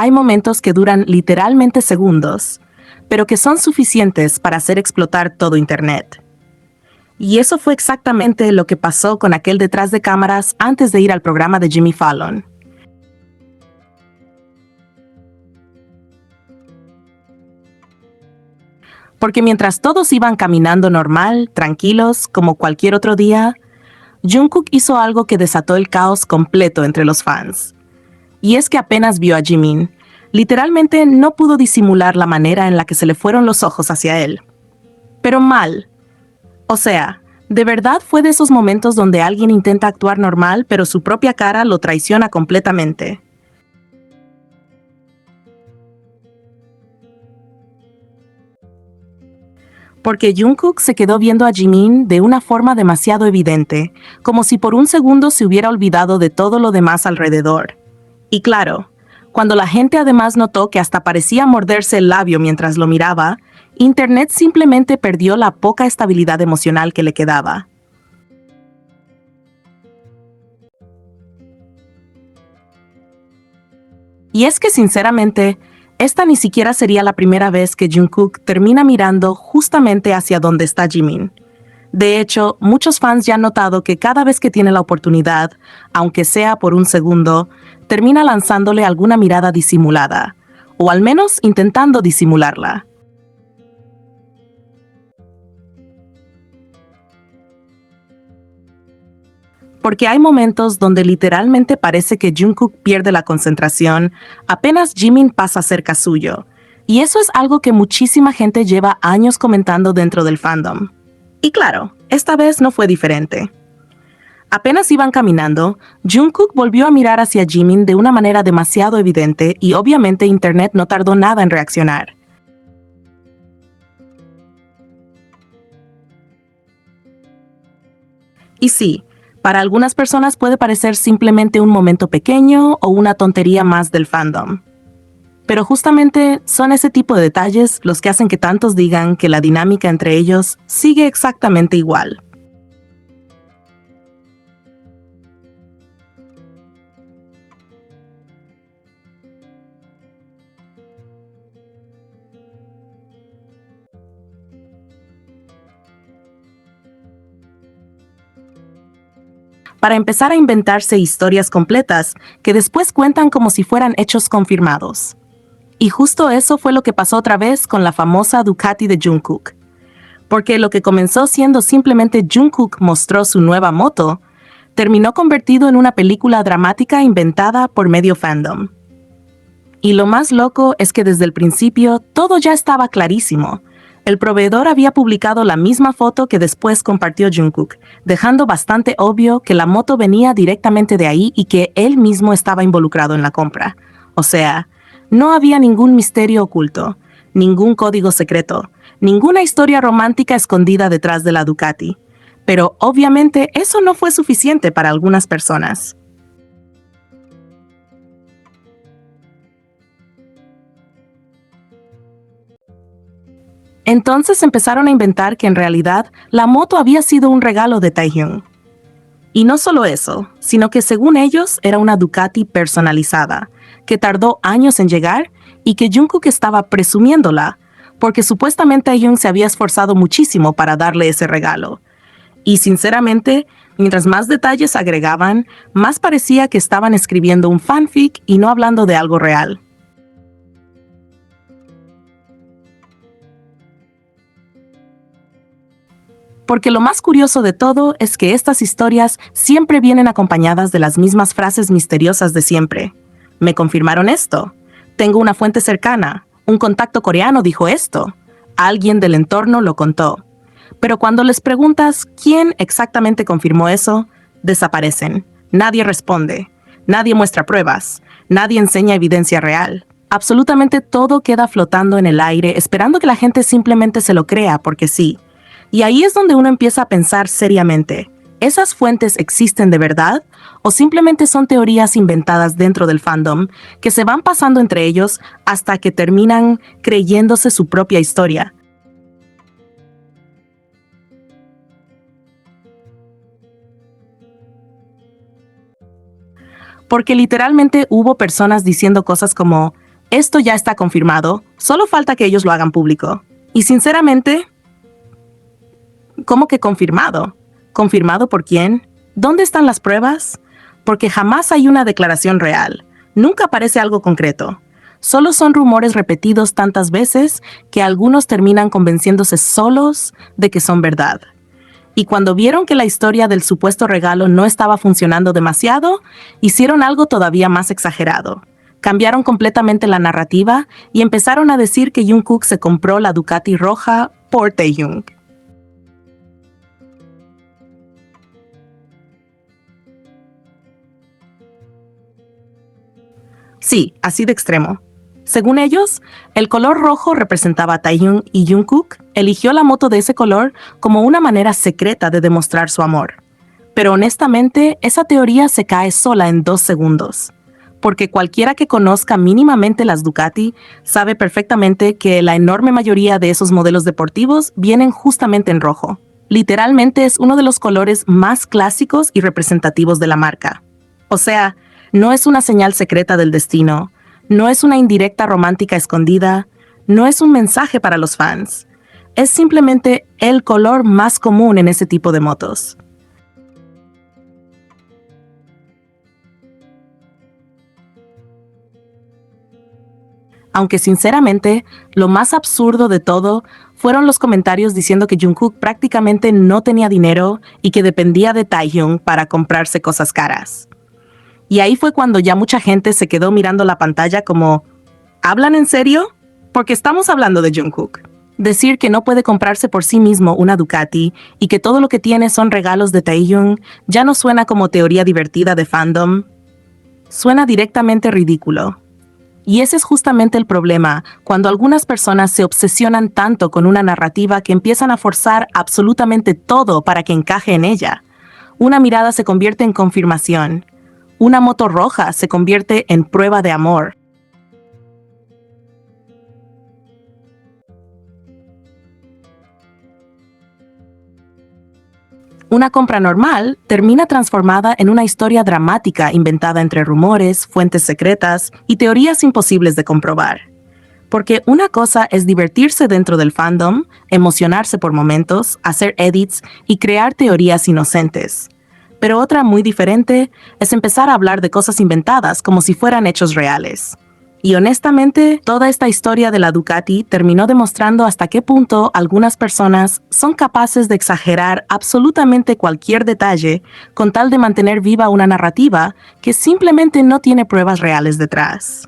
hay momentos que duran literalmente segundos, pero que son suficientes para hacer explotar todo Internet. Y eso fue exactamente lo que pasó con aquel detrás de cámaras antes de ir al programa de Jimmy Fallon. Porque mientras todos iban caminando normal, tranquilos, como cualquier otro día, Jungkook hizo algo que desató el caos completo entre los fans. Y es que apenas vio a Jimin, literalmente no pudo disimular la manera en la que se le fueron los ojos hacia él. Pero mal. O sea, de verdad fue de esos momentos donde alguien intenta actuar normal, pero su propia cara lo traiciona completamente. Porque Jungkook se quedó viendo a Jimin de una forma demasiado evidente, como si por un segundo se hubiera olvidado de todo lo demás alrededor. Y claro, cuando la gente además notó que hasta parecía morderse el labio mientras lo miraba, Internet simplemente perdió la poca estabilidad emocional que le quedaba. Y es que sinceramente, esta ni siquiera sería la primera vez que Jungkook termina mirando justamente hacia donde está Jimin. De hecho, muchos fans ya han notado que cada vez que tiene la oportunidad, aunque sea por un segundo, termina lanzándole alguna mirada disimulada, o al menos intentando disimularla. Porque hay momentos donde literalmente parece que Jungkook pierde la concentración apenas Jimin pasa cerca suyo, y eso es algo que muchísima gente lleva años comentando dentro del fandom. Y claro, esta vez no fue diferente. Apenas iban caminando, Jungkook volvió a mirar hacia Jimin de una manera demasiado evidente y obviamente Internet no tardó nada en reaccionar. Y sí, para algunas personas puede parecer simplemente un momento pequeño o una tontería más del fandom. Pero justamente son ese tipo de detalles los que hacen que tantos digan que la dinámica entre ellos sigue exactamente igual. Para empezar a inventarse historias completas que después cuentan como si fueran hechos confirmados. Y justo eso fue lo que pasó otra vez con la famosa Ducati de Jungkook. Porque lo que comenzó siendo simplemente Jungkook mostró su nueva moto, terminó convertido en una película dramática inventada por medio fandom. Y lo más loco es que desde el principio todo ya estaba clarísimo. El proveedor había publicado la misma foto que después compartió Jungkook, dejando bastante obvio que la moto venía directamente de ahí y que él mismo estaba involucrado en la compra. O sea, no había ningún misterio oculto, ningún código secreto, ninguna historia romántica escondida detrás de la Ducati. Pero obviamente eso no fue suficiente para algunas personas. Entonces empezaron a inventar que en realidad la moto había sido un regalo de Taehyung. Y no solo eso, sino que según ellos era una Ducati personalizada, que tardó años en llegar y que Jungkook estaba presumiéndola, porque supuestamente Taehyung se había esforzado muchísimo para darle ese regalo. Y sinceramente, mientras más detalles agregaban, más parecía que estaban escribiendo un fanfic y no hablando de algo real. Porque lo más curioso de todo es que estas historias siempre vienen acompañadas de las mismas frases misteriosas de siempre. Me confirmaron esto. Tengo una fuente cercana. Un contacto coreano dijo esto. Alguien del entorno lo contó. Pero cuando les preguntas quién exactamente confirmó eso, desaparecen. Nadie responde. Nadie muestra pruebas. Nadie enseña evidencia real. Absolutamente todo queda flotando en el aire, esperando que la gente simplemente se lo crea porque sí. Y ahí es donde uno empieza a pensar seriamente, ¿esas fuentes existen de verdad? ¿O simplemente son teorías inventadas dentro del fandom que se van pasando entre ellos hasta que terminan creyéndose su propia historia? Porque literalmente hubo personas diciendo cosas como, Esto ya está confirmado, solo falta que ellos lo hagan público. Y sinceramente, ¿cómo que confirmado? ¿Confirmado por quién? ¿Dónde están las pruebas? Porque jamás hay una declaración real. Nunca aparece algo concreto. Solo son rumores repetidos tantas veces que algunos terminan convenciéndose solos de que son verdad. Y cuando vieron que la historia del supuesto regalo no estaba funcionando demasiado, hicieron algo todavía más exagerado. Cambiaron completamente la narrativa y empezaron a decir que Jungkook se compró la Ducati roja por Taehyung. Sí, así de extremo. Según ellos, el color rojo representaba a Taehyung y Jungkook eligió la moto de ese color como una manera secreta de demostrar su amor. Pero honestamente, esa teoría se cae sola en 2 segundos. Porque cualquiera que conozca mínimamente las Ducati sabe perfectamente que la enorme mayoría de esos modelos deportivos vienen justamente en rojo. Literalmente es uno de los colores más clásicos y representativos de la marca. O sea, no es una señal secreta del destino, no es una indirecta romántica escondida, no es un mensaje para los fans. Es simplemente el color más común en ese tipo de motos. Aunque sinceramente, lo más absurdo de todo fueron los comentarios diciendo que Jungkook prácticamente no tenía dinero y que dependía de Taehyung para comprarse cosas caras. Y ahí fue cuando ya mucha gente se quedó mirando la pantalla como, ¿hablan en serio? Porque estamos hablando de Jungkook. Decir que no puede comprarse por sí mismo una Ducati y que todo lo que tiene son regalos de Taehyung ya no suena como teoría divertida de fandom. Suena directamente ridículo. Y ese es justamente el problema, cuando algunas personas se obsesionan tanto con una narrativa que empiezan a forzar absolutamente todo para que encaje en ella. Una mirada se convierte en confirmación. Una moto roja se convierte en prueba de amor. Una compra normal termina transformada en una historia dramática inventada entre rumores, fuentes secretas y teorías imposibles de comprobar. Porque una cosa es divertirse dentro del fandom, emocionarse por momentos, hacer edits y crear teorías inocentes. Pero otra muy diferente es empezar a hablar de cosas inventadas como si fueran hechos reales. Y honestamente, toda esta historia de la Ducati terminó demostrando hasta qué punto algunas personas son capaces de exagerar absolutamente cualquier detalle con tal de mantener viva una narrativa que simplemente no tiene pruebas reales detrás.